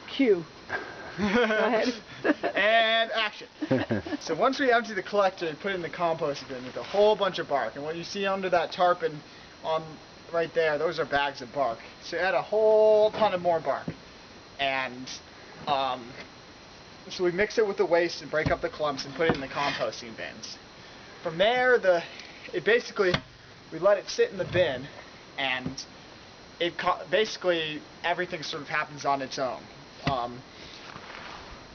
Cue. Go ahead. And action. So once we empty the collector and put it in the composting bin, there's a whole bunch of bark. And what you see under that tarpon on right there, those are bags of bark. So add a whole ton of more bark. And so we mix it with the waste and break up the clumps and put it in the composting bins. From there, we let it sit in the bin, and basically everything sort of happens on its own.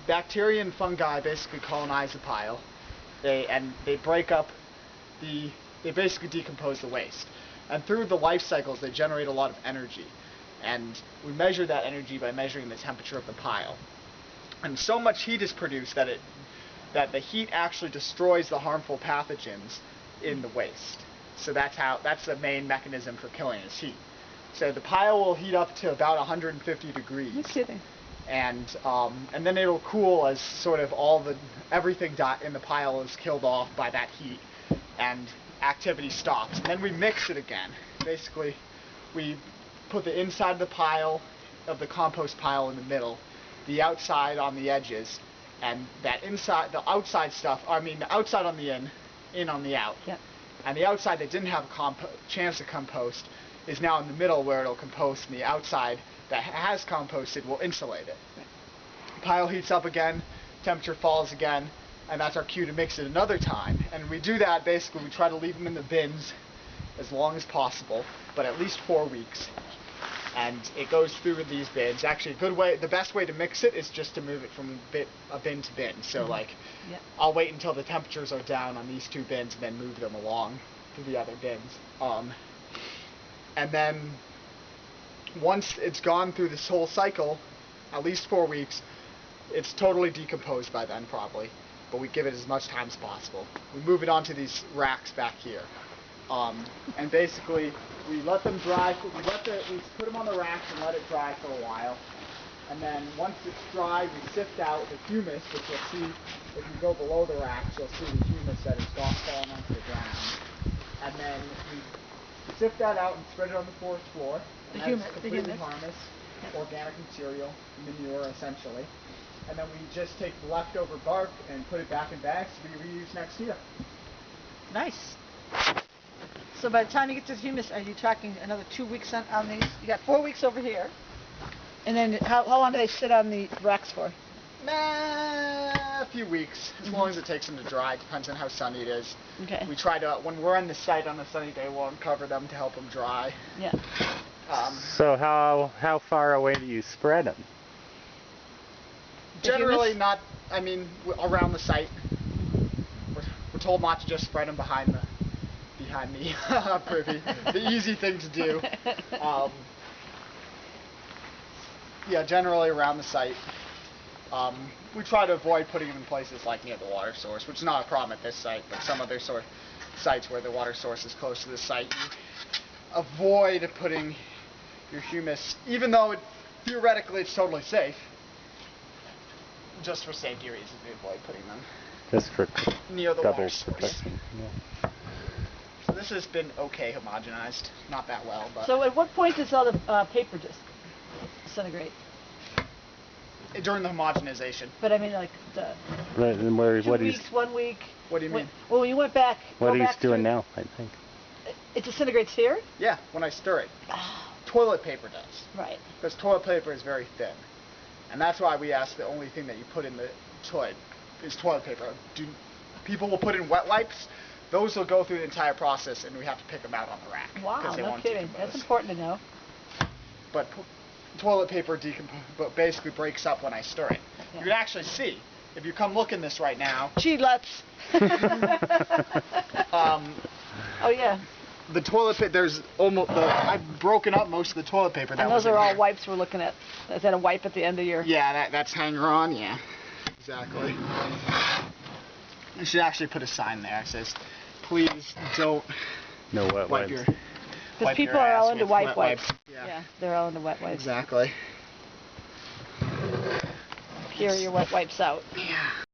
Bacteria and fungi basically colonize the pile. They basically decompose the waste. And through the life cycles, they generate a lot of energy. And we measure that energy by measuring the temperature of the pile. And so much heat is produced that the heat actually destroys the harmful pathogens in the waste. So that's the main mechanism for killing is heat. So the pile will heat up to about 150 degrees. No kidding. And then it'll cool as sort of everything in the pile is killed off by that heat, and activity stops. And then we mix it again. Basically, we put the inside of the pile, of the compost pile in the middle, the outside on the edges, and the outside stuff, the outside on the in on the out. Yep. And the outside that didn't have a chance to compost is now in the middle where it'll compost, and the outside that has composted will insulate it. Right. Pile heats up again, temperature falls again, and that's our cue to mix it another time. And we do that, basically we try to leave them in the bins as long as possible, but at least 4 weeks. And it goes through these bins. Actually, the best way to mix it is just to move it from a bin to bin. So I'll wait until the temperatures are down on these 2 bins and then move them along to the other bins. And then once it's gone through this whole cycle, at least 4 weeks, it's totally decomposed by then probably, but we give it as much time as possible. We move it onto these racks back here. And basically we let them dry, we put them on the racks and let it dry for a while. And then once it's dry, we sift out the humus, which you'll see if you go below the racks, you'll see the humus that has fallen onto the ground. And then we sift that out and spread it on the forest floor. The and humus. That's completely harmless, organic material, manure essentially. And then we just take the leftover bark and put it back in bags to be reused next year. Nice. So by the time you get to the humus, are you tracking another 2 weeks on these? You got 4 weeks over here. And then how long do they sit on the racks for? A few weeks, as long as it takes them to dry. Depends on how sunny it is. Okay. We try to, when we're on the site on a sunny day, we'll uncover them to help them dry. Yeah. So how far away do you spread them? Generally not, around the site. We're told not to just spread them behind the privy. The easy thing to do. Yeah, generally around the site. We try to avoid putting them in places like near the water source, which is not a problem at this site, but some other sites where the water source is close to the site, you avoid putting your humus, even though theoretically it's totally safe. Just for safety reasons, we avoid putting them Just for near the water double source. protection. Yeah. So this has been okay homogenized, not that well, but So at what point does all the paper just disintegrate? during the homogenization. But I mean, like the Right, and 2 weeks, 1 week. What do you mean? Well, when you went back. What go he's back doing through, now, I think. It disintegrates here. Yeah, when I stir it. Oh, Toilet paper does. right. Because toilet paper is very thin. And that's why we ask the only thing that you put in the toilet is toilet paper. People will put in wet wipes. Those will go through the entire process, and we have to pick them out on the rack. Wow, they no won't kidding. decompose. That's important to know. But toilet paper basically breaks up when I stir it. Yeah. You can actually see, if you come look in this right now. Gee, let's. Oh yeah. The toilet paper, I've broken up most of the toilet paper. And those are all wipes we're looking at. Is that a wipe at the end of your? Yeah, that's hanger on. Yeah, exactly. You should actually put a sign there that says, "Please don't No wet wipe wipes. your." Because people are all into wet wipes. Yeah. Yeah, they're all into wet wipes. Exactly. Carry your wet wipes out. Yeah.